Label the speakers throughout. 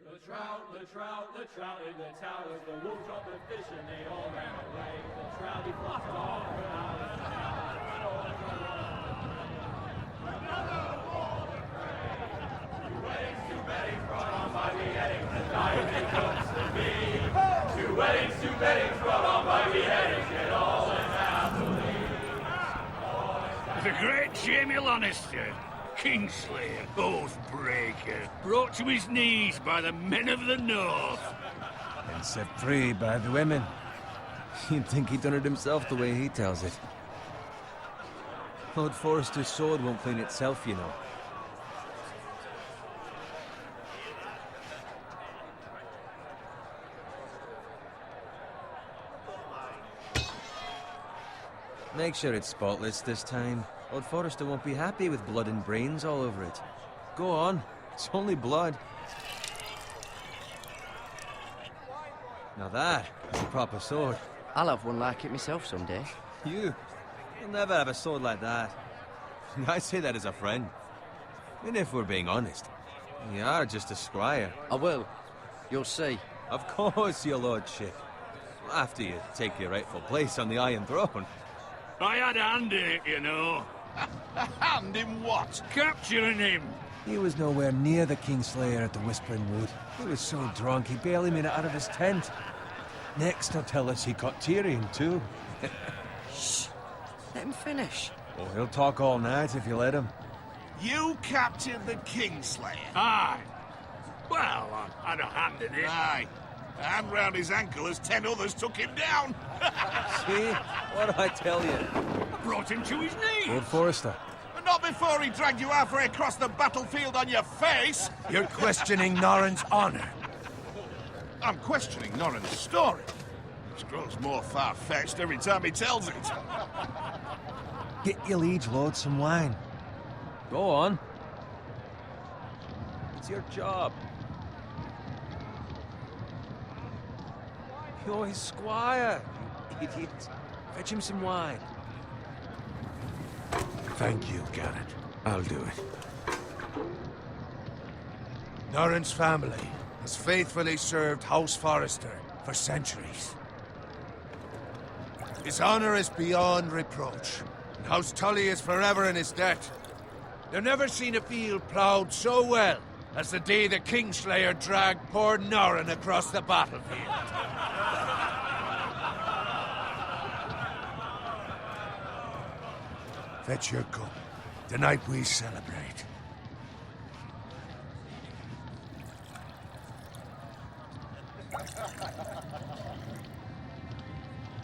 Speaker 1: The trout in the towers, the wolves dropped the fish and they all ran away. The trout, he flopped along for hours. Another wall of prey. Two weddings brought on by beheadings, and dying they comes to be. Two weddings brought on by beheadings, yet all is happily.
Speaker 2: The great Jamie Lannister, Kingslayer, Oathbreaker, brought to his knees by the men of the North.
Speaker 3: And set free by the women. You'd think he'd done it himself the way he tells it. Lord Forrester's sword won't clean itself, you know. Make sure it's spotless this time. Lord Forrester won't be happy with blood and brains all over it. Go on. It's only blood. Now that is a proper sword.
Speaker 4: I'll have one like it myself someday.
Speaker 3: You'll never have a sword like that. I say that as a friend. And if we're being honest, you are just a squire.
Speaker 4: I will. You'll see.
Speaker 3: Of course, your lordship. After you take your rightful place on the Iron Throne.
Speaker 2: I had a hand in it, you know.
Speaker 5: A hand in what?
Speaker 2: Capturing him.
Speaker 3: He was nowhere near the Kingslayer at the Whispering Wood. He was so drunk he barely made it out of his tent. Next he'll tell us he caught Tyrion too.
Speaker 4: Shh. Let him finish.
Speaker 3: Oh, he'll talk all night if you let him.
Speaker 5: You captured the Kingslayer?
Speaker 2: Aye. Well, I had a hand in it.
Speaker 5: Aye. A hand round his ankle as 10 others took him down.
Speaker 3: See? What did I tell you?
Speaker 2: I brought him to his knees.
Speaker 3: Lord Forrester.
Speaker 5: But not before he dragged you halfway across the battlefield on your face.
Speaker 6: You're questioning Norrin's honor.
Speaker 5: I'm questioning Norrin's story. It grows more far-fetched every time he tells it.
Speaker 3: Get your liege lord some wine. Go on. It's your job. You're his squire, you idiot. Fetch him some wine.
Speaker 6: Thank you, Garrett. I'll do it. Norrin's family has faithfully served House Forrester for centuries. His honor is beyond reproach, and House Tully is forever in his debt. They've never seen a field ploughed so well as the day the Kingslayer dragged poor Norrin across the battlefield. Fetch your cup. Tonight we celebrate.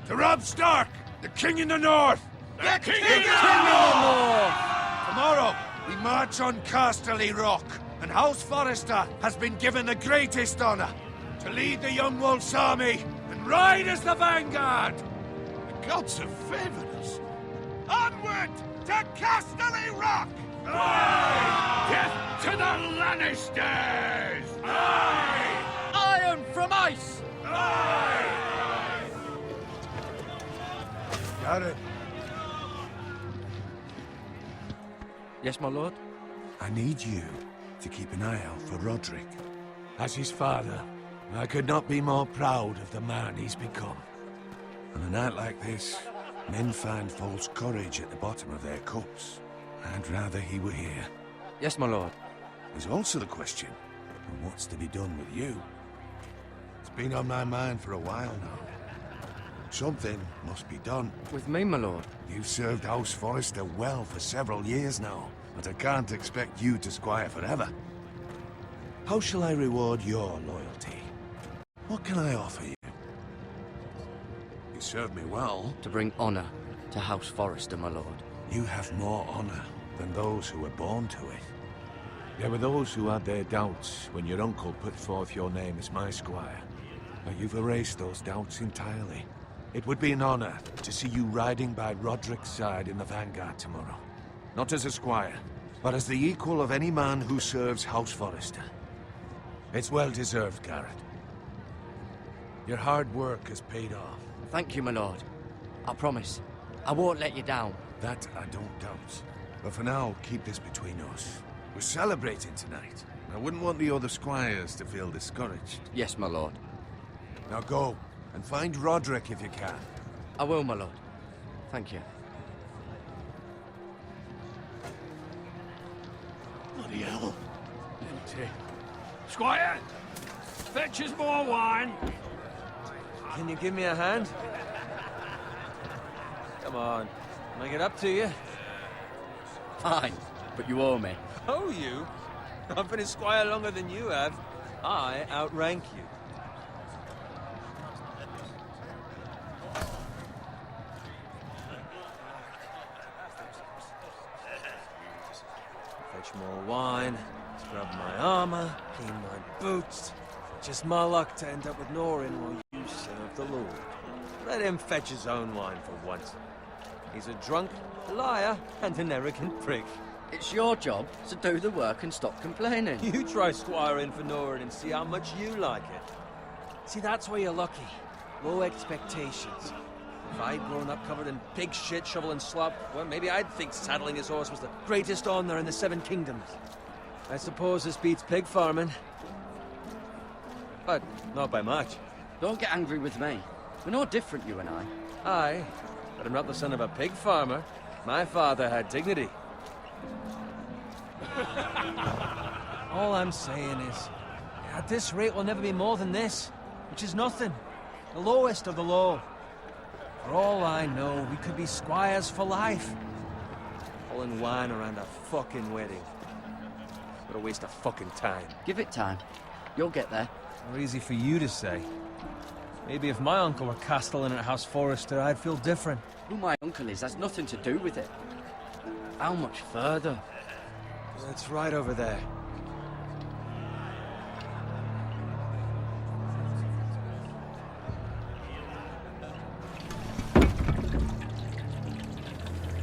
Speaker 6: To Robb Stark, the King in the North!
Speaker 5: The King
Speaker 6: in the North! Tomorrow, we march on Casterly Rock, and House Forrester has been given the greatest honor to lead the Young Wolf's army and ride as the vanguard!
Speaker 5: The gods have favored us. Onward to Casterly Rock!
Speaker 2: Aye! Death to the Lannisters!
Speaker 5: Aye!
Speaker 4: Iron from ice!
Speaker 5: Aye!
Speaker 6: Got it.
Speaker 4: Yes, my lord?
Speaker 6: I need you to keep an eye out for Roderick. As his father, I could not be more proud of the man he's become. On a night like this, men find false courage at the bottom of their cups. I'd rather he were here.
Speaker 4: Yes, my lord.
Speaker 6: There's also the question of what's to be done with you. It's been on my mind for a while now. Something must be done.
Speaker 4: With me, my lord.
Speaker 6: You've served House Forrester well for several years now, but I can't expect you to squire forever. How shall I reward your loyalty? What can I offer you? You served me well.
Speaker 4: To bring honor to House Forrester, my lord.
Speaker 6: You have more honor than those who were born to it. There were those who had their doubts when your uncle put forth your name as my squire. But you've erased those doubts entirely. It would be an honor to see you riding by Roderick's side in the vanguard tomorrow. Not as a squire, but as the equal of any man who serves House Forrester. It's well deserved, Garrett. Your hard work has paid off.
Speaker 4: Thank you, my lord. I promise. I won't let you down.
Speaker 6: That I don't doubt. But for now, keep this between us. We're celebrating tonight.
Speaker 5: I wouldn't want the other squires to feel discouraged.
Speaker 4: Yes, my lord.
Speaker 6: Now go, and find Roderick if you can.
Speaker 4: I will, my lord. Thank you.
Speaker 5: Bloody hell.
Speaker 2: Empty. Squire! Fetch us more wine!
Speaker 3: Can you give me a hand? Come on. Can I get up to you?
Speaker 4: Fine, but you owe me.
Speaker 3: Oh, you? I've been a squire longer than you have. I outrank you. Fetch more wine, scrub my armor, clean my boots. Just my luck to end up with Norin while you serve the Lord. Let him fetch his own wine for once. He's a drunk, a liar, and an arrogant prick.
Speaker 4: It's your job to do the work and stop complaining.
Speaker 3: You try squiring for Norin and see how much you like it. See, that's where you're lucky. Low expectations. If I'd grown up covered in pig shit, shovel and slop, well, maybe I'd think saddling his horse was the greatest honor in the Seven Kingdoms. I suppose this beats pig farming. But not by much.
Speaker 4: Don't get angry with me. We're no different, you and I.
Speaker 3: Aye, but I'm not the son of a pig farmer. My father had dignity. All I'm saying is, at this rate we'll never be more than this, which is nothing. The lowest of the low. For all I know, we could be squires for life. Pulling wine around a fucking wedding. What a waste of fucking time.
Speaker 4: Give it time. You'll get there.
Speaker 3: More easy for you to say. Maybe if my uncle were castellan at House Forrester, I'd feel different.
Speaker 4: Who my uncle is has nothing to do with it. How much further?
Speaker 3: It's right over there.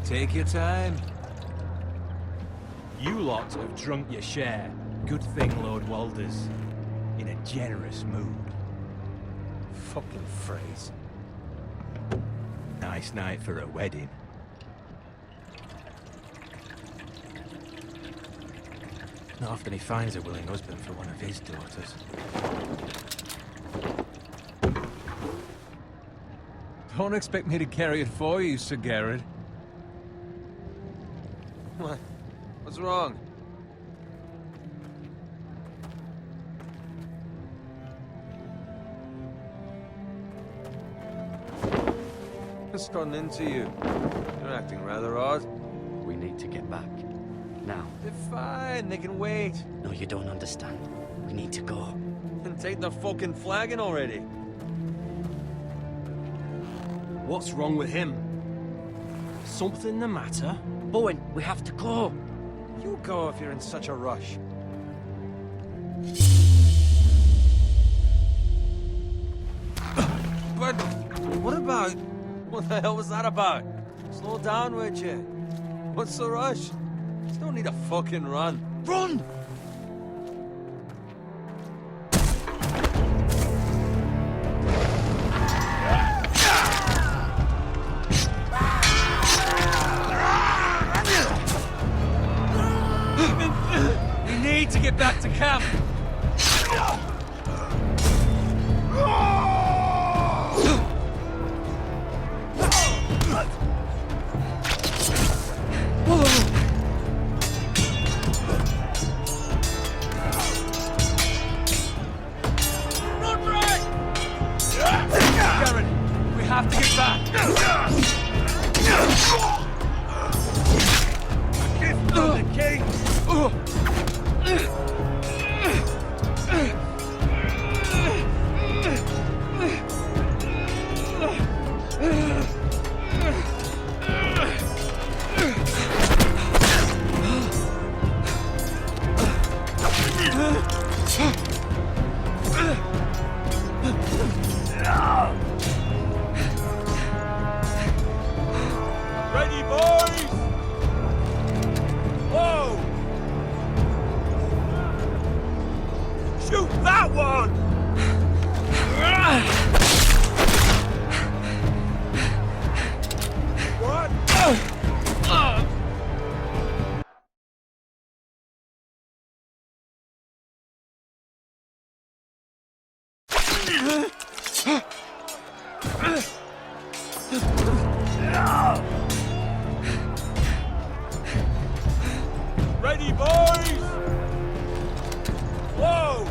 Speaker 3: Take your time.
Speaker 7: You lot have drunk your share. Good thing Lord Walder's in a generous mood.
Speaker 3: Fucking phrase.
Speaker 7: Nice night for a wedding. Not often he finds a willing husband for one of his daughters.
Speaker 3: Don't expect me to carry it for you, Sir Garrett. What? What's wrong? What's gotten into you? You're acting rather odd.
Speaker 4: We need to get back. Now.
Speaker 3: They're fine, they can wait.
Speaker 4: No, you don't understand. We need to go.
Speaker 3: And take the fucking flagon already.
Speaker 7: What's wrong with him? Something the matter?
Speaker 4: Bowen, we have to go.
Speaker 3: You go if you're in such a rush. But what about... What the hell was that about? Slow down, would you? What's the rush? Just don't need a fucking run.
Speaker 4: Run!
Speaker 3: We need to get back to camp. Garrett, we have to get back. Give them the king. Ready, boys? Whoa! Shoot that one! What?
Speaker 2: Ready, boys! Whoa!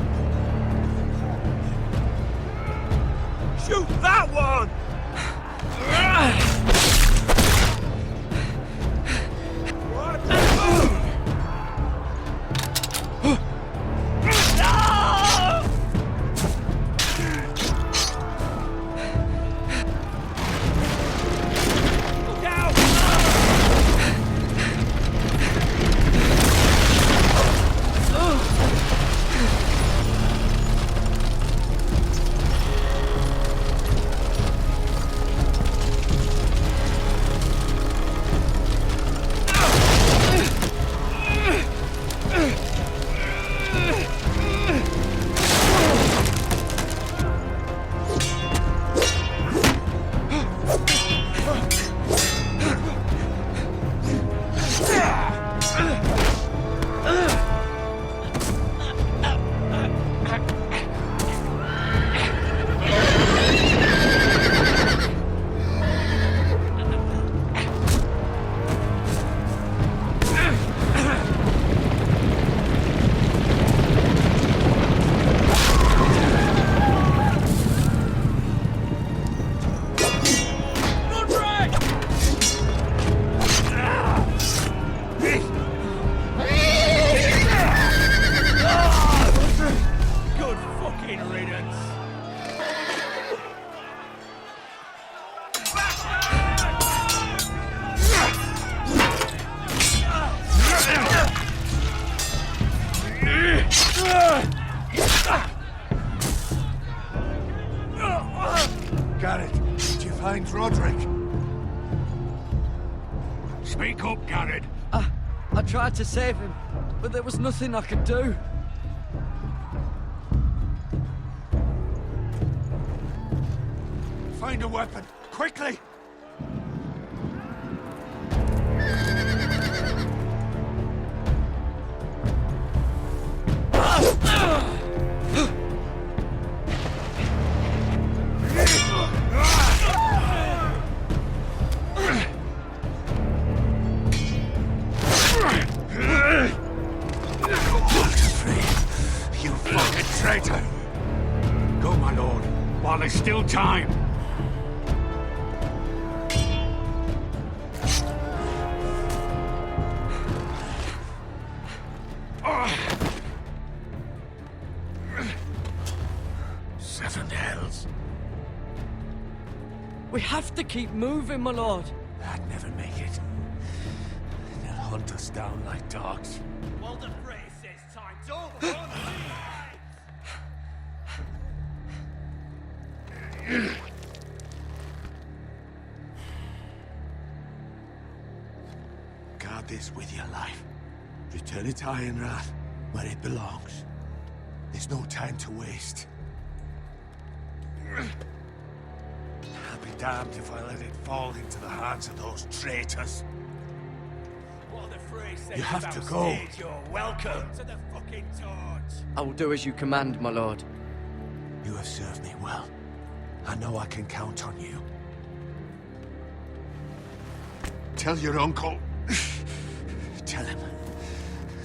Speaker 2: Shoot that one!
Speaker 6: Garrett, did you find Roderick?
Speaker 2: Speak up, Garrett.
Speaker 4: I tried to save him, but there was nothing I could do.
Speaker 6: Find a weapon, quickly!
Speaker 2: You fucking traitor! Go, my lord, while there's still time. Seven hells.
Speaker 4: We have to keep moving, my lord.
Speaker 6: I'd never make it. They'll hunt us down like dogs.
Speaker 1: Well, the phrase says time's over.
Speaker 6: Guard this with your life. Return it to Ironrath, where it belongs. There's no time to waste. I'll be damned if I let it fall into the hands of those traitors.
Speaker 1: Well, the phrase says
Speaker 6: You have to
Speaker 1: about
Speaker 6: go.
Speaker 1: stage, you're welcome to the fucking torch.
Speaker 4: I will do as you command, my lord.
Speaker 6: You have served me well. I know I can count on you. Tell your uncle. Tell him.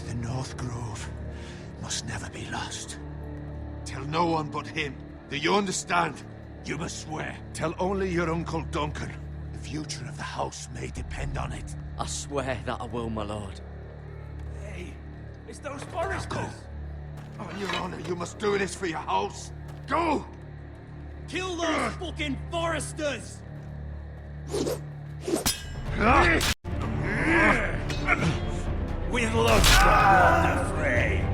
Speaker 6: The North Grove must never be lost. Tell no one but him. Do you understand? You must swear. Tell only your Uncle Duncan. The future of the house may depend on it.
Speaker 4: I swear that I will, my lord.
Speaker 1: Hey, it's those foresters.
Speaker 6: On your honor, you must do this for your house. Go!
Speaker 1: Kill those fucking foresters! With love, the fray.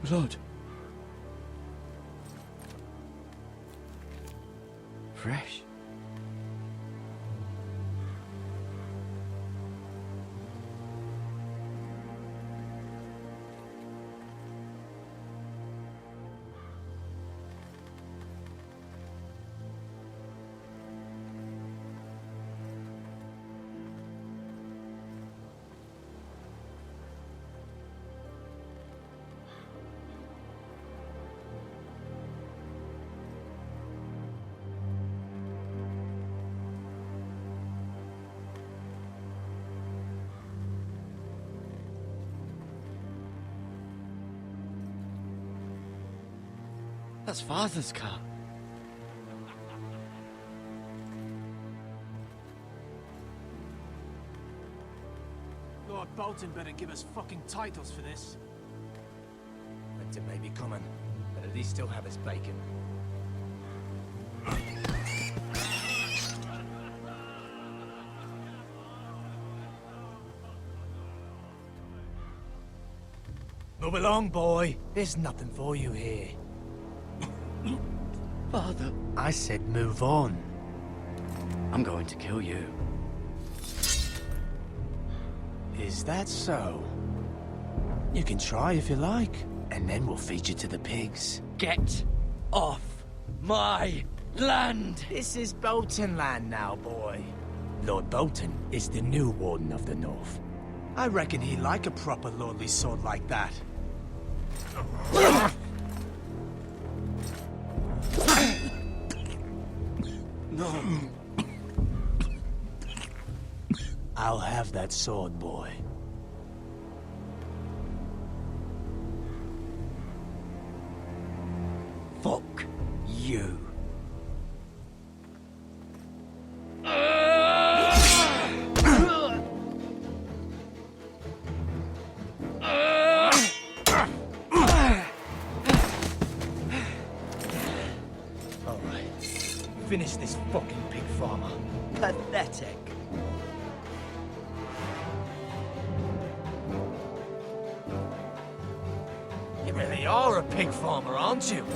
Speaker 7: Blood.
Speaker 4: Fresh. That's Father's car.
Speaker 3: Lord Bolton better give us fucking titles for this. Winter may be coming, but at least still have his bacon. Move along, boy. There's nothing for you here.
Speaker 4: Father,
Speaker 3: I said move on.
Speaker 4: I'm going to kill you.
Speaker 3: Is that so? You can try if you like, and then we'll feed you to the pigs.
Speaker 4: Get off my land!
Speaker 3: This is Bolton land now, boy. Lord Bolton is the new Warden of the North. I reckon he'd like a proper lordly sword like that.
Speaker 4: No.
Speaker 3: I'll have that sword, boy.
Speaker 4: Fuck you.
Speaker 3: Finish this fucking pig farmer.
Speaker 4: Pathetic.
Speaker 3: You really are a pig farmer, aren't you?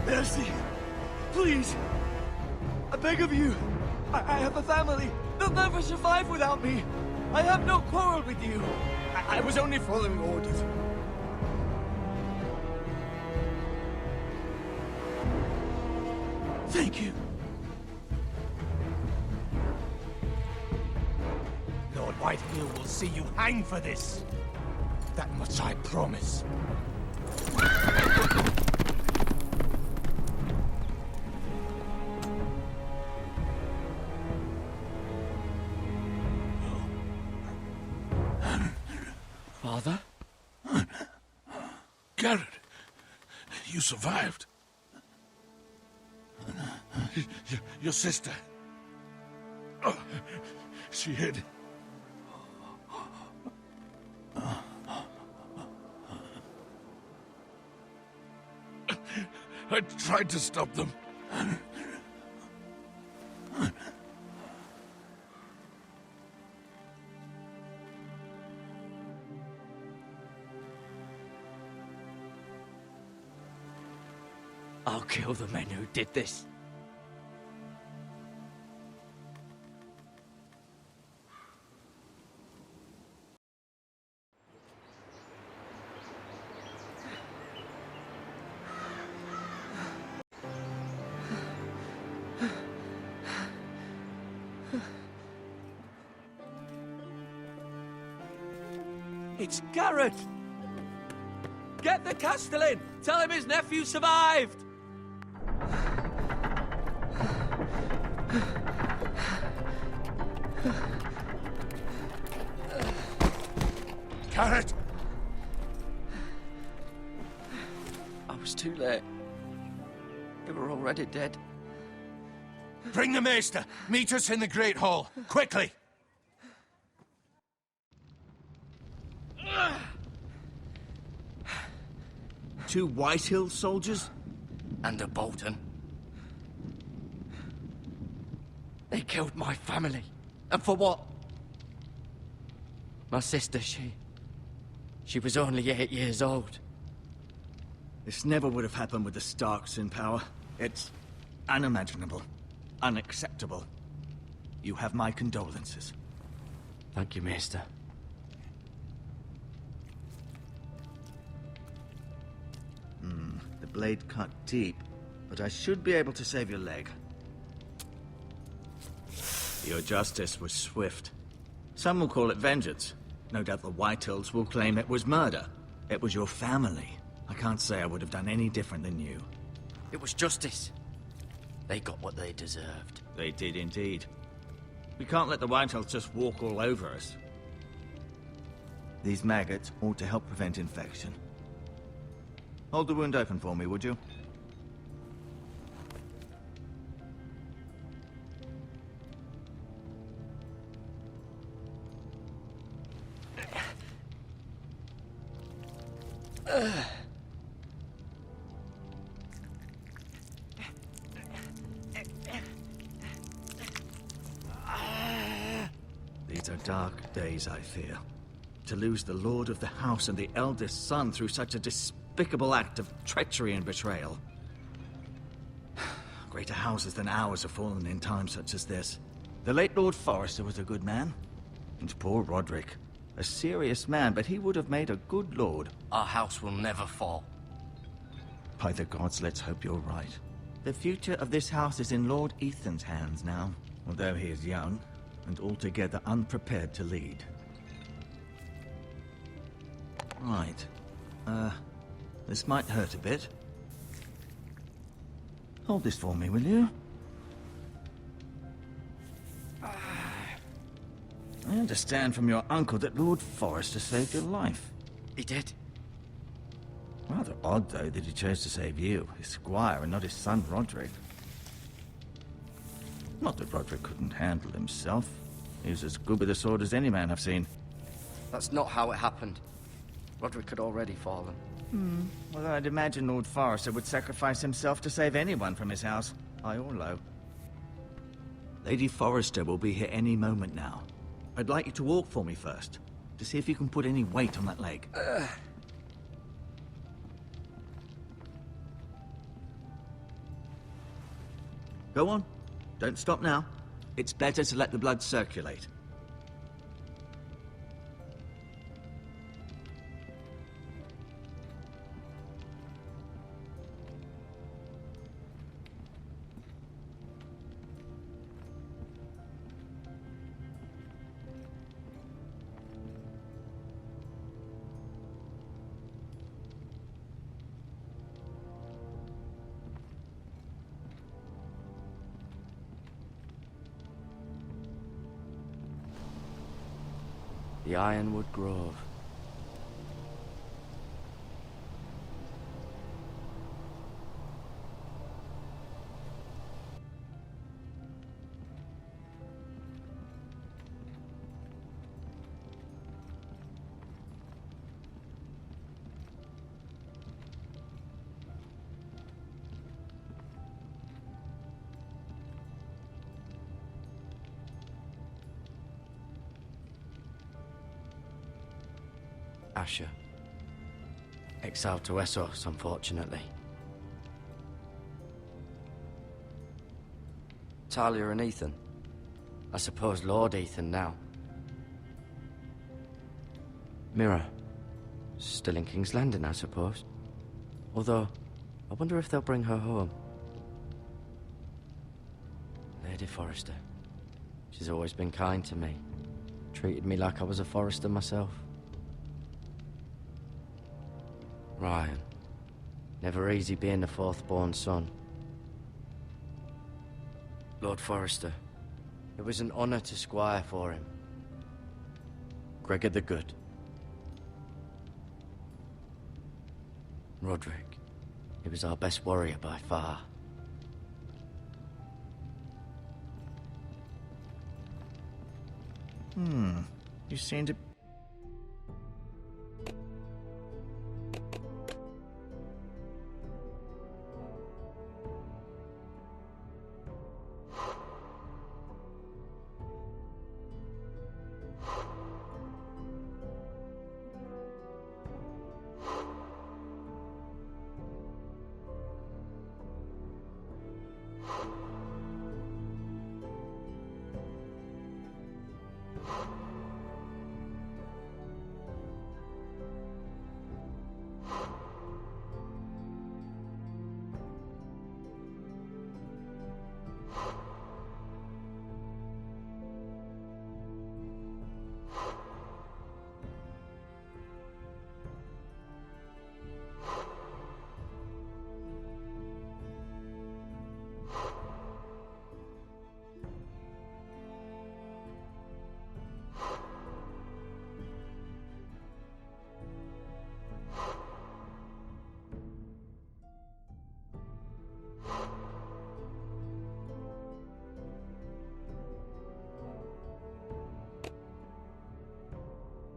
Speaker 8: Mercy! Please! I beg of you! I have a family! They'll never survive without me! I have no quarrel with you! I was only following orders. Thank you.
Speaker 3: Lord Whitehill will see you hang for this. That much I promise.
Speaker 4: Father?
Speaker 5: Garrett, you survived. Your sister. Oh, she hid. I tried to stop them.
Speaker 4: I'll kill the men who did this.
Speaker 8: It's Garrett! Get the Castellan! Tell him his nephew survived!
Speaker 5: Carrot!
Speaker 4: I was too late. They were already dead.
Speaker 5: Bring the maester. Meet us in the Great Hall. Quickly!
Speaker 8: Two Whitehill soldiers?
Speaker 4: And a Bolton. They killed my family. And for what? My sister, she was only 8 years old.
Speaker 8: This never would have happened with the Starks in power. It's unimaginable. Unacceptable. You have my condolences.
Speaker 4: Thank you, Maester.
Speaker 8: The blade cut deep, but I should be able to save your leg. Your justice was swift. Some will call it vengeance. No doubt the Whitehills will claim it was murder. It was your family. I can't say I would have done any different than you.
Speaker 4: It was justice. They got what they deserved.
Speaker 8: They did indeed. We can't let the Whitehills just walk all over us. These maggots ought to help prevent infection. Hold the wound open for me, would you? These are dark days, I fear. To lose the lord of the house and the eldest son through such a despicable act of treachery and betrayal. Greater houses than ours have fallen in times such as this. The late Lord Forrester was a good man. And poor Roderick. A serious man, but he would have made a good lord.
Speaker 4: Our house will never fall.
Speaker 8: By the gods, let's hope you're right. The future of this house is in Lord Ethan's hands now, although he is young and altogether unprepared to lead. Right. This might hurt a bit. Hold this for me, will you? I understand from your uncle that Lord Forrester saved your life.
Speaker 4: He did.
Speaker 8: Rather odd, though, that he chose to save you, his squire, and not his son, Roderick. Not that Roderick couldn't handle himself. He was as good with a sword as any man I've seen.
Speaker 4: That's not how it happened. Roderick had already fallen.
Speaker 8: Well, I'd imagine Lord Forrester would sacrifice himself to save anyone from his house, high or low. Lady Forrester will be here any moment now. I'd like you to walk for me first, to see if you can put any weight on that leg. Go on. Don't stop now. It's better to let the blood circulate.
Speaker 4: The Ironwood Grove. Asher. Exiled to Essos, unfortunately. Talia and Ethan. I suppose Lord Ethan now. Mira. Still in King's Landing, I suppose. Although, I wonder if they'll bring her home. Lady Forrester. She's always been kind to me. Treated me like I was a Forrester myself. Ryan. Never easy being the fourth-born son. Lord Forrester, it was an honor to squire for him. Gregor the Good. Roderick, he was our best warrior by far.
Speaker 8: You seem to...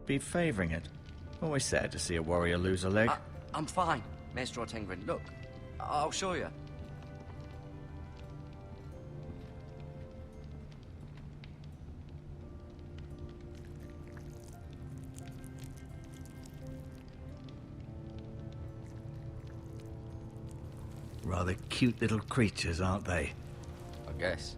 Speaker 8: be favoring it. Always sad to see a warrior lose a leg.
Speaker 4: I'm fine, Maestro Tengrin. Look, I'll show you.
Speaker 8: Rather cute little creatures, aren't they?
Speaker 4: I guess.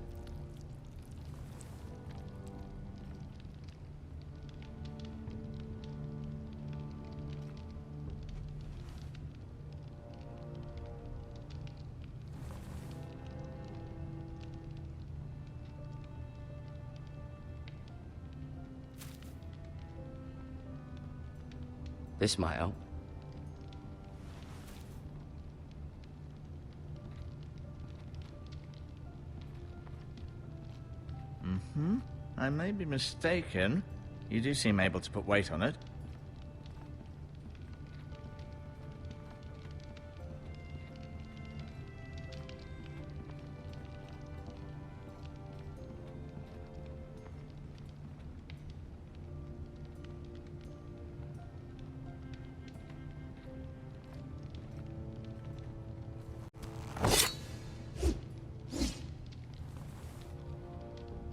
Speaker 4: This might help.
Speaker 8: I may be mistaken. You do seem able to put weight on it.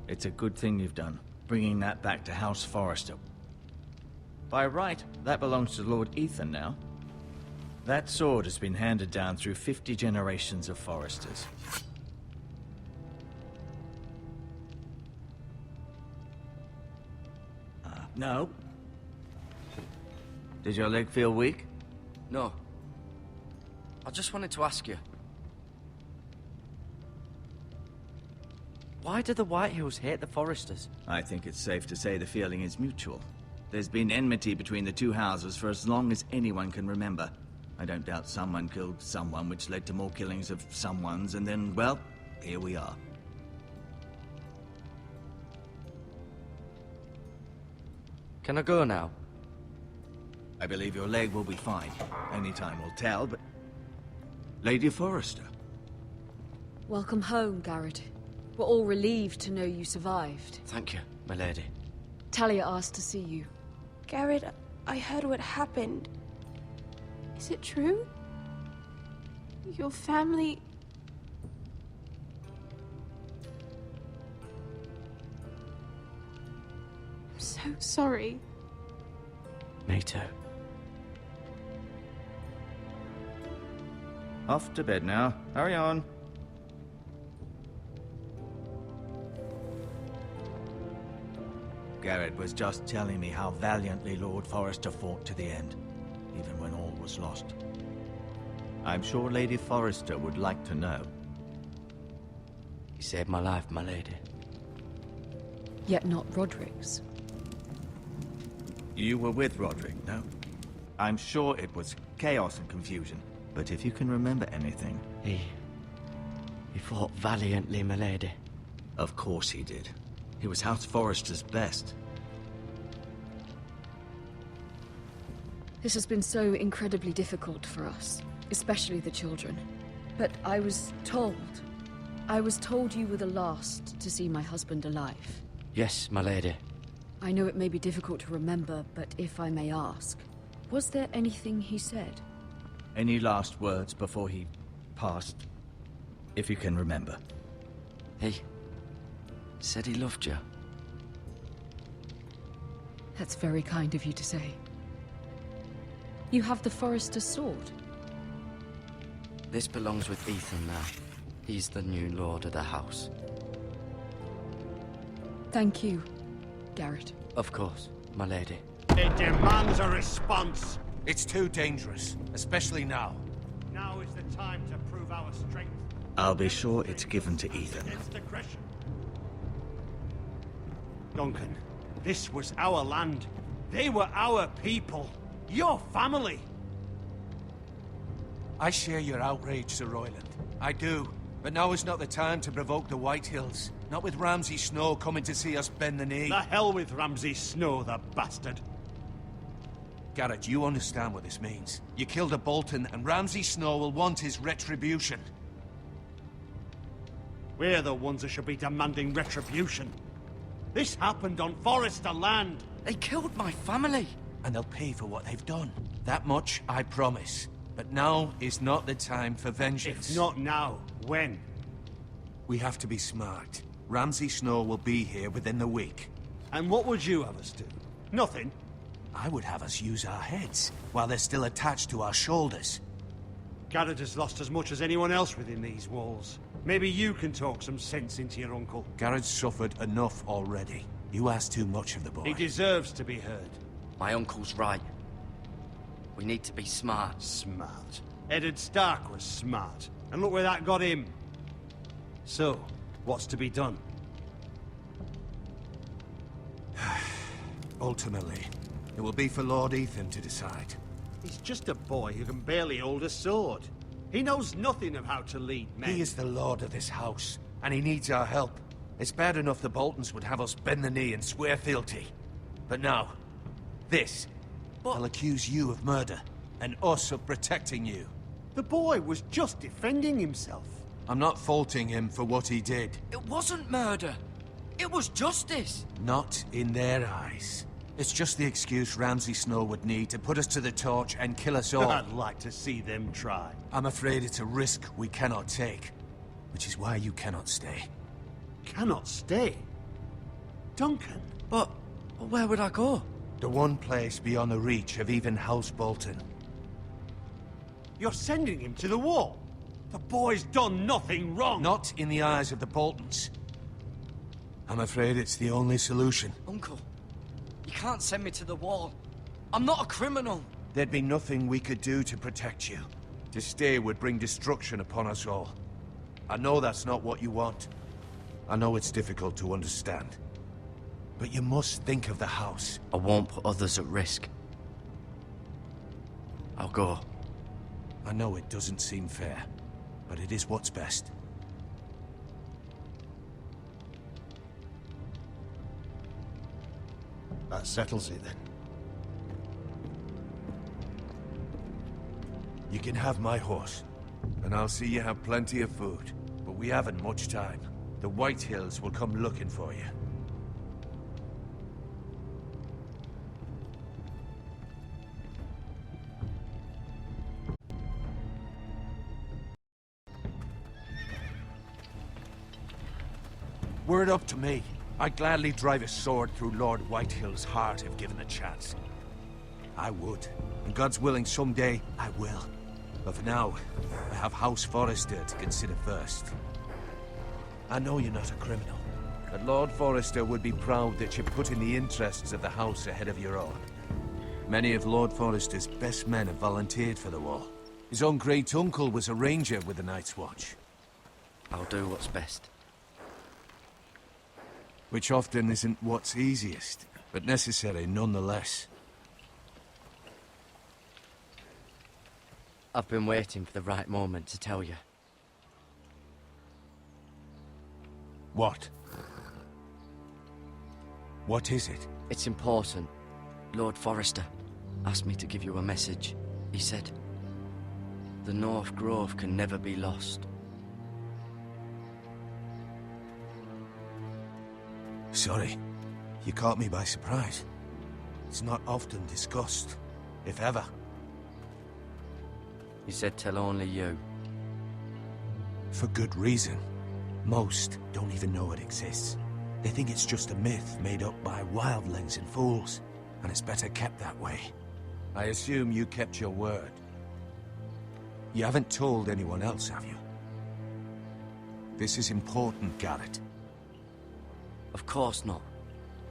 Speaker 8: It's a good thing you've done, bringing that back to House Forrester. By right, that belongs to Lord Ethan now. That sword has been handed down through 50 generations of Forresters. No. Did your leg feel weak?
Speaker 4: No. I just wanted to ask you. Why do the Whitehills hate the Forresters?
Speaker 8: I think it's safe to say the feeling is mutual. There's been enmity between the two houses for as long as anyone can remember. I don't doubt someone killed someone, which led to more killings of someones, and then, well, here we are.
Speaker 4: Can I go now?
Speaker 8: I believe your leg will be fine. Only time will tell, but... Lady Forrester.
Speaker 9: Welcome home, Garrett. We're all relieved to know you survived.
Speaker 4: Thank you, my lady.
Speaker 9: Talia asked to see you.
Speaker 10: Garrett, I heard what happened. Is it true? Your family... I'm so sorry.
Speaker 4: Me too.
Speaker 8: Off to bed now. Hurry on. Garrett was just telling me how valiantly Lord Forrester fought to the end, even when all was lost. I'm sure Lady Forrester would like to know.
Speaker 4: You saved my life, my lady.
Speaker 9: Yet not Roderick's.
Speaker 8: You were with Roderick, no? I'm sure it was chaos and confusion. But if you can remember anything...
Speaker 4: He fought valiantly, my lady.
Speaker 8: Of course he did. He was House Forrester's best.
Speaker 9: This has been so incredibly difficult for us, especially the children. But I was told you were the last to see my husband alive.
Speaker 4: Yes, my lady.
Speaker 9: I know it may be difficult to remember, but if I may ask, was there anything he said?
Speaker 8: Any last words before he passed? If you can remember.
Speaker 4: He said he loved you.
Speaker 9: That's very kind of you to say. You have the Forrester's sword.
Speaker 4: This belongs with Ethan now. He's the new lord of the house.
Speaker 9: Thank you, Garrett.
Speaker 4: Of course, my lady.
Speaker 11: It demands a response.
Speaker 6: It's too dangerous, especially now.
Speaker 11: Now is the time to prove our strength.
Speaker 8: I'll be sure it's given to Ethan.
Speaker 11: Against aggression. Duncan, this was our land. They were our people. Your family.
Speaker 6: I share your outrage, Sir Royland. I do. But now is not the time to provoke the Whitehills. Not with Ramsay Snow coming to see us bend the knee.
Speaker 11: The hell with Ramsay Snow, the bastard.
Speaker 6: Garrett, you understand what this means. You killed a Bolton, and Ramsay Snow will want his retribution.
Speaker 11: We're the ones that should be demanding retribution. This happened on Forester land.
Speaker 4: They killed my family.
Speaker 6: And they'll pay for what they've done. That much, I promise. But now is not the time for vengeance.
Speaker 11: If not now, when?
Speaker 6: We have to be smart. Ramsay Snow will be here within the week.
Speaker 11: And what would you have us do? Nothing?
Speaker 6: I would have us use our heads, while they're still attached to our shoulders.
Speaker 11: Garrett has lost as much as anyone else within these walls. Maybe you can talk some sense into your uncle.
Speaker 6: Garrett's suffered enough already. You ask too much of the boy.
Speaker 11: He deserves to be heard.
Speaker 4: My uncle's right. We need to be smart.
Speaker 11: Smart. Eddard Stark was smart. And look where that got him. So, what's to be done?
Speaker 6: Ultimately, it will be for Lord Ethan to decide.
Speaker 11: He's just a boy who can barely hold a sword. He knows nothing of how to lead men.
Speaker 6: He is the lord of this house, and he needs our help. It's bad enough the Boltons would have us bend the knee and swear fealty. But now, this. They'll accuse you of murder, and us of protecting you.
Speaker 11: The boy was just defending himself.
Speaker 6: I'm not faulting him for what he did.
Speaker 4: It wasn't murder. It was justice.
Speaker 6: Not in their eyes. It's just the excuse Ramsay Snow would need to put us to the torch and kill us all.
Speaker 11: I'd like to see them try.
Speaker 6: I'm afraid it's a risk we cannot take, which is why you cannot stay.
Speaker 11: Cannot stay? Duncan?
Speaker 4: But where would I go?
Speaker 6: The one place beyond the reach of even House Bolton.
Speaker 11: You're sending him to the wall? The boy's done nothing wrong!
Speaker 6: Not in the eyes of the Boltons. I'm afraid it's the only solution.
Speaker 4: Uncle, you can't send me to the wall. I'm not a criminal.
Speaker 6: There'd be nothing we could do to protect you. To stay would bring destruction upon us all. I know that's not what you want. I know it's difficult to understand. But you must think of the house.
Speaker 4: I won't put others at risk. I'll go.
Speaker 6: I know it doesn't seem fair, but it is what's best.
Speaker 11: That settles it then.
Speaker 6: You can have my horse, and I'll see you have plenty of food. But we haven't much time. The Whitehills will come looking for you. Were it up to me, I'd gladly drive a sword through Lord Whitehill's heart if given the chance. I would. And God's willing, someday, I will. But for now, I have House Forrester to consider first. I know you're not a criminal, but Lord Forrester would be proud that you're putting the interests of the house ahead of your own. Many of Lord Forrester's best men have volunteered for the war. His own great-uncle was a ranger with the Night's Watch.
Speaker 4: I'll do what's best.
Speaker 6: Which often isn't what's easiest, but necessary nonetheless.
Speaker 4: I've been waiting for the right moment to tell you.
Speaker 6: What? What is it?
Speaker 4: It's important. Lord Forrester asked me to give you a message. He said, the North Grove can never be lost.
Speaker 6: Sorry. You caught me by surprise. It's not often discussed, if ever.
Speaker 4: He said tell only you.
Speaker 6: For good reason. Most don't even know it exists. They think it's just a myth made up by wildlings and fools, and it's better kept that way. I assume you kept your word. You haven't told anyone else, have you? This is important, Garrett.
Speaker 4: Of course not.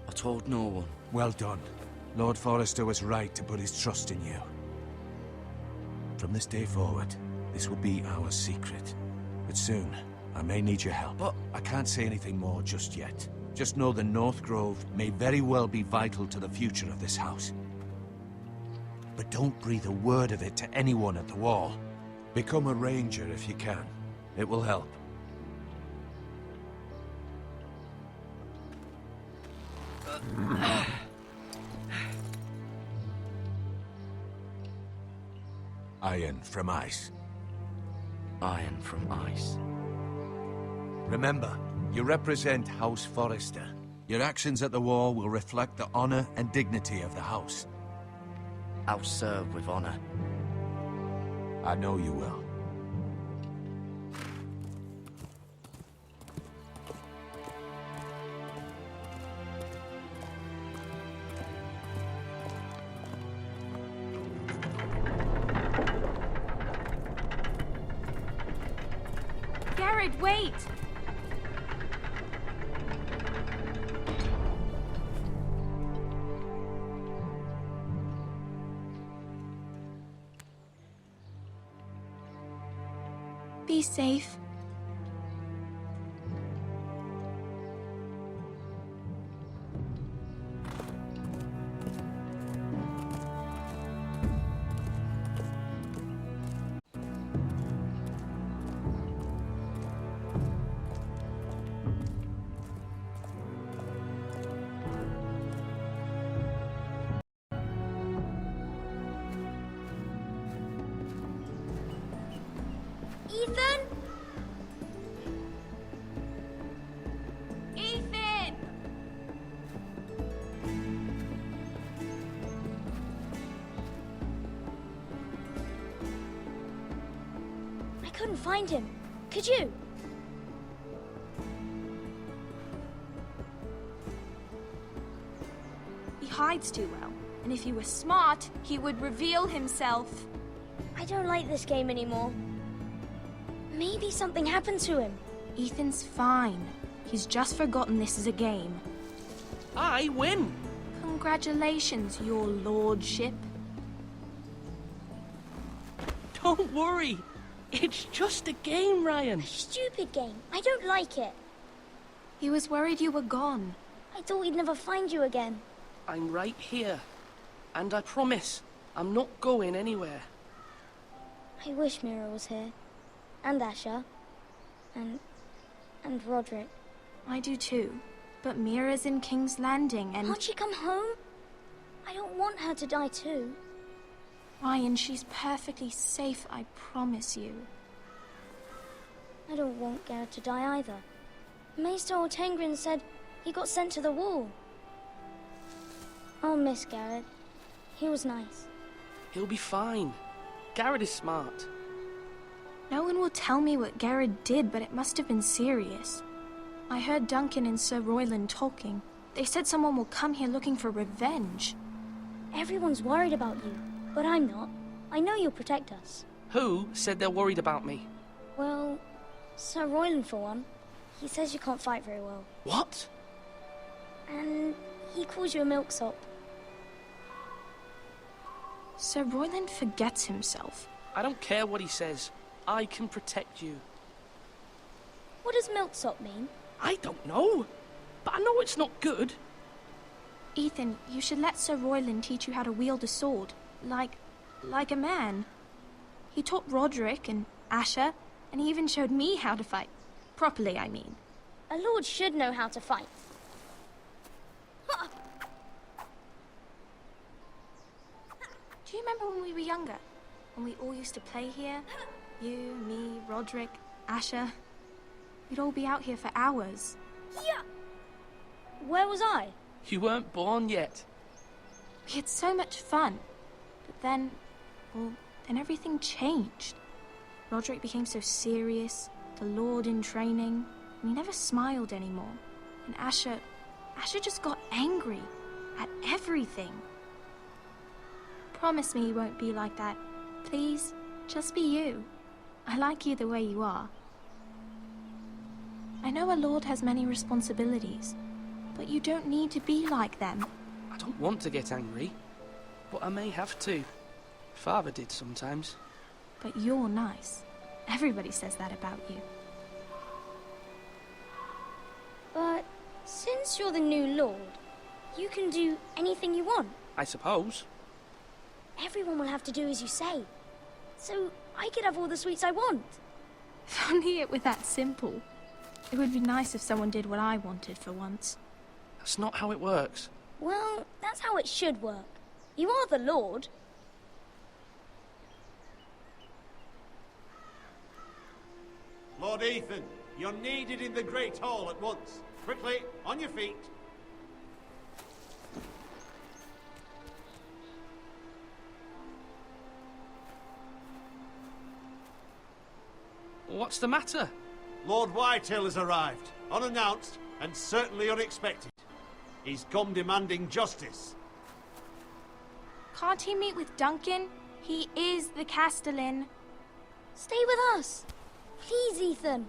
Speaker 4: I told no one.
Speaker 6: Well done. Lord Forrester was right to put his trust in you. From this day forward, this will be our secret. But soon, I may need your help. But I can't say anything more just yet. Just know the North Grove may very well be vital to the future of this house. But don't breathe a word of it to anyone at the Wall. Become a ranger if you can. It will help. Iron from ice.
Speaker 4: Iron from ice.
Speaker 6: Remember, you represent House Forrester. Your actions at the war will reflect the honor and dignity of the house.
Speaker 4: I'll serve with honor.
Speaker 6: I know you will.
Speaker 10: Garrett, wait! Be safe.
Speaker 12: Ethan?
Speaker 10: Ethan!
Speaker 12: I couldn't find him. Could you?
Speaker 10: He hides too well, and if he were smart, he would reveal himself.
Speaker 12: I don't like this game anymore. Maybe something happened to him.
Speaker 10: Ethan's fine. He's just forgotten this is a game.
Speaker 13: I win!
Speaker 10: Congratulations, your lordship.
Speaker 13: Don't worry. It's just a game, Ryan.
Speaker 12: Stupid game. I don't like it.
Speaker 10: He was worried you were gone.
Speaker 12: I thought we'd never find you again.
Speaker 13: I'm right here. And I promise, I'm not going anywhere.
Speaker 12: I wish Mira was here. And Asher. And Roderick.
Speaker 10: I do too. But Mira's in King's Landing and...
Speaker 12: Can't she come home? I don't want her to die too.
Speaker 10: Ryan, she's perfectly safe, I promise you.
Speaker 12: I don't want Garrett to die either. Maester Ortengrin said he got sent to the wall. I'll miss Garrett. He was nice.
Speaker 13: He'll be fine. Garrett is smart.
Speaker 10: No one will tell me what Garrett did, but it must have been serious. I heard Duncan and Sir Royland talking. They said someone will come here looking for revenge.
Speaker 12: Everyone's worried about you, but I'm not. I know you'll protect us.
Speaker 13: Who said they're worried about me?
Speaker 12: Well, Sir Royland for one. He says you can't fight very well.
Speaker 13: What?
Speaker 12: And he calls you a milksop.
Speaker 10: Sir Royland forgets himself.
Speaker 13: I don't care what he says. I can protect you.
Speaker 12: What does milksop mean?
Speaker 13: I don't know, but I know it's not good.
Speaker 10: Ethan, you should let Sir Royland teach you how to wield a sword. Like a man. He taught Roderick and Asher, and he even showed me how to fight. Properly, I mean.
Speaker 12: A lord should know how to fight.
Speaker 10: Do you remember when we were younger? When we all used to play here? You, me, Roderick, Asher. We'd all be out here for hours.
Speaker 12: Yeah. Where was I?
Speaker 13: You weren't born yet.
Speaker 10: We had so much fun. But then, well, then everything changed. Roderick became so serious, the Lord in training, and he never smiled anymore. And Asher just got angry at everything. Promise me you won't be like that. Please, just be you. I like you the way you are. I know a lord has many responsibilities, but you don't need to be like them.
Speaker 13: I don't want to get angry, but I may have to. Father did sometimes.
Speaker 10: But you're nice. Everybody says that about you.
Speaker 12: But since you're the new lord, you can do anything you want.
Speaker 13: I suppose.
Speaker 12: Everyone will have to do as you say. So I could have all the sweets I want.
Speaker 10: If only it were that simple. It would be nice if someone did what I wanted for once.
Speaker 13: That's not how it works.
Speaker 12: Well, that's how it should work. You are the lord.
Speaker 11: Lord Ethan, you're needed in the Great Hall at once. Quickly, on your feet.
Speaker 13: What's the matter?
Speaker 11: Lord Whitehill has arrived, unannounced and certainly unexpected. He's come demanding justice.
Speaker 10: Can't he meet with Duncan? He is the Castellan.
Speaker 12: Stay with us. Please, Ethan.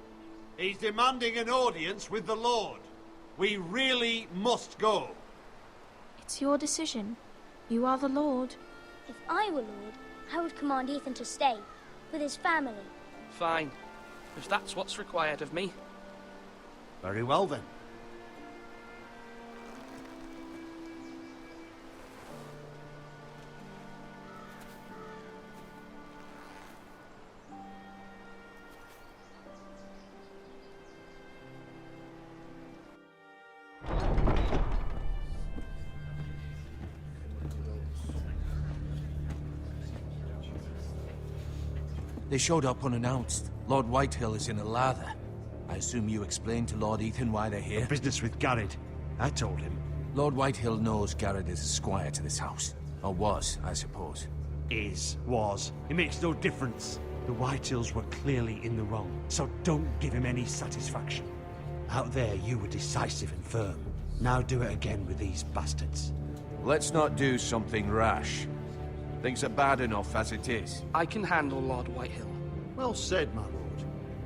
Speaker 11: He's demanding an audience with the Lord. We really must go.
Speaker 10: It's your decision. You are the Lord.
Speaker 12: If I were lord, I would command Ethan to stay with his family.
Speaker 13: Fine. If that's what's required of me.
Speaker 11: Very well then.
Speaker 3: They showed up unannounced. Lord Whitehill is in a lather. I assume you explained to Lord Ethan why they're here?
Speaker 11: Business with Garrett. I told him.
Speaker 3: Lord Whitehill knows Garrett is a squire to this house. Or was, I suppose.
Speaker 11: Was. It makes no difference. The Whitehills were clearly in the wrong, so don't give him any satisfaction. Out there, you were decisive and firm. Now do it again with these bastards.
Speaker 6: Let's not do something rash. Things are bad enough as it is.
Speaker 13: I can handle Lord Whitehill.
Speaker 11: Well said, my lord.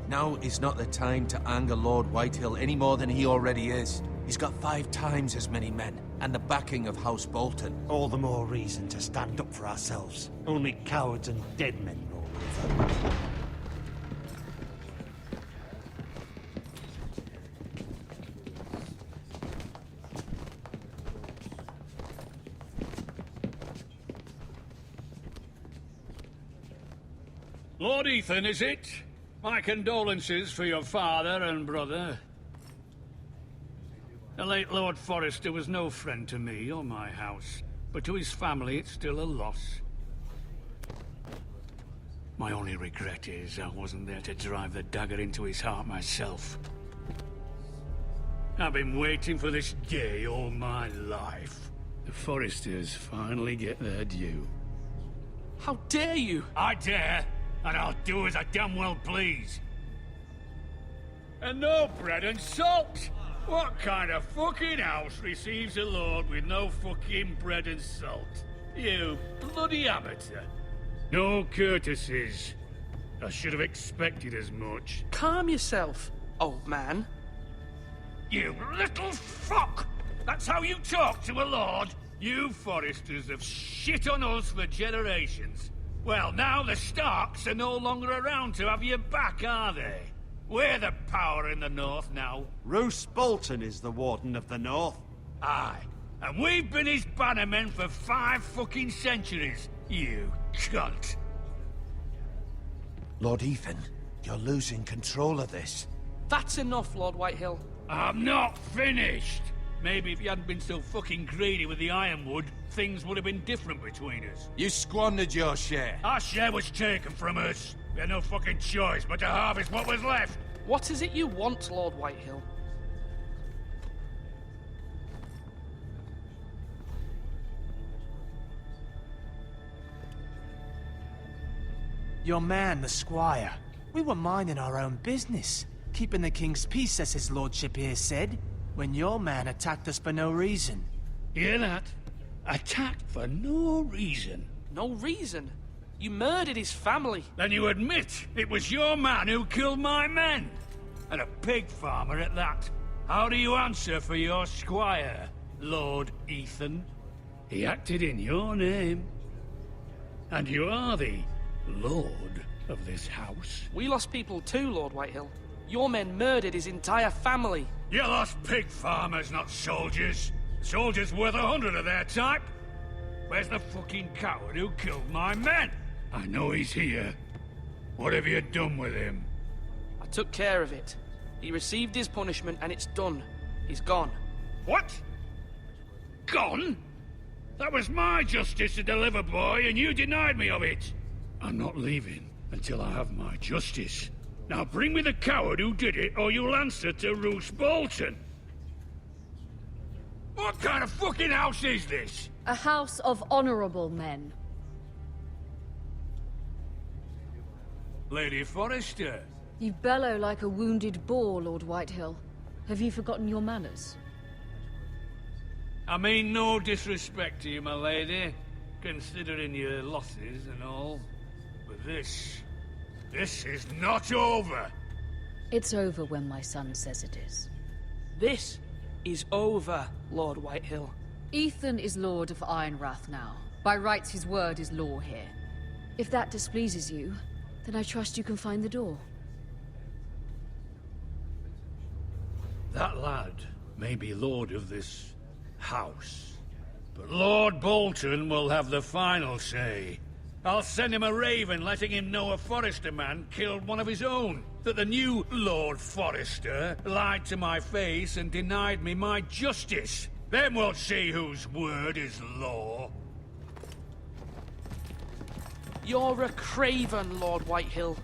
Speaker 3: Now is not the time to anger Lord Whitehill any more than he already is. He's got 5 times as many men, and the backing of House Bolton.
Speaker 11: All the more reason to stand up for ourselves. Only cowards and dead men roll over.
Speaker 2: Lord Ethan, is it? My condolences for your father and brother. The late Lord Forrester was no friend to me or my house, but to his family it's still a loss. My only regret is I wasn't there to drive the dagger into his heart myself. I've been waiting for this day all my life. The Forresters finally get their due.
Speaker 13: How dare you!
Speaker 2: I dare! And I'll do as I damn well please. And no bread and salt! What kind of fucking house receives a lord with no fucking bread and salt? You bloody amateur. No courtesies. I should have expected as much.
Speaker 13: Calm yourself, old man.
Speaker 2: You little fuck! That's how you talk to a lord? You Forresters have shit on us for generations. Well, now the Starks are no longer around to have your back, are they? We're the power in the north now.
Speaker 11: Roose Bolton is the Warden of the North.
Speaker 2: Aye. And we've been his bannermen for 5 fucking centuries, you cunt.
Speaker 6: Lord Ethan, you're losing control of this.
Speaker 13: That's enough, Lord Whitehill.
Speaker 2: I'm not finished! Maybe if you hadn't been so fucking greedy with the ironwood, things would have been different between us.
Speaker 6: You squandered your share.
Speaker 2: Our share was taken from us. We had no fucking choice but to harvest what was left.
Speaker 13: What is it you want, Lord Whitehill?
Speaker 3: Your man, the squire. We were minding our own business, keeping the king's peace, as his lordship here said, when your man attacked us for no reason.
Speaker 2: Hear that? Attacked for no reason.
Speaker 13: No reason? You murdered his family.
Speaker 2: Then you admit it was your man who killed my men. And a pig farmer at that. How do you answer for your squire, Lord Ethan? He acted in your name. And you are the lord of this house.
Speaker 13: We lost people too, Lord Whitehill. Your men murdered his entire family.
Speaker 2: You lost pig farmers, not soldiers. Soldiers worth 100 of their type. Where's the fucking coward who killed my men? I know he's here. What have you done with him?
Speaker 13: I took care of it. He received his punishment and it's done. He's gone.
Speaker 2: What? Gone? That was my justice to deliver, boy, and you denied me of it. I'm not leaving until I have my justice. Now bring me the coward who did it, or you'll answer to Roose Bolton. What kind of fucking house is this?
Speaker 9: A house of honorable men.
Speaker 2: Lady Forrester.
Speaker 9: You bellow like a wounded boar, Lord Whitehill. Have you forgotten your manners?
Speaker 2: I mean no disrespect to you, my lady, considering your losses and all. But this is not over.
Speaker 9: It's over when my son says it is.
Speaker 13: This is over, Lord Whitehill.
Speaker 9: Ethan is Lord of Ironrath now. By rights, his word is law here. If that displeases you, then I trust you can find the door.
Speaker 2: That lad may be lord of this house, but Lord Bolton will have the final say. I'll send him a raven letting him know a Forrester man killed one of his own. That the new Lord Forrester lied to my face and denied me my justice. Then we'll see whose word is law.
Speaker 13: You're a craven, Lord Whitehill.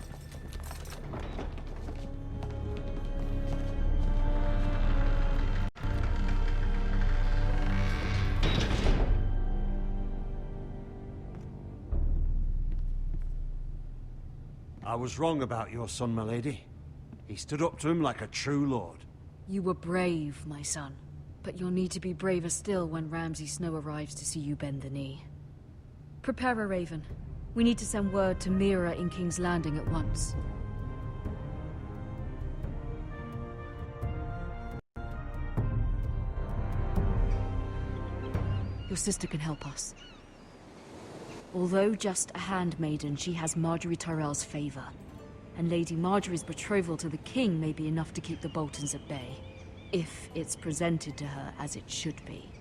Speaker 11: I was wrong about your son, my lady. He stood up to him like a true lord.
Speaker 9: You were brave, my son. But you'll need to be braver still when Ramsay Snow arrives to see you bend the knee. Prepare a raven. We need to send word to Mira in King's Landing at once. Your sister can help us. Although just a handmaiden, she has Marjorie Tyrell's favor. And Lady Marjorie's betrothal to the king may be enough to keep the Boltons at bay. If it's presented to her as it should be.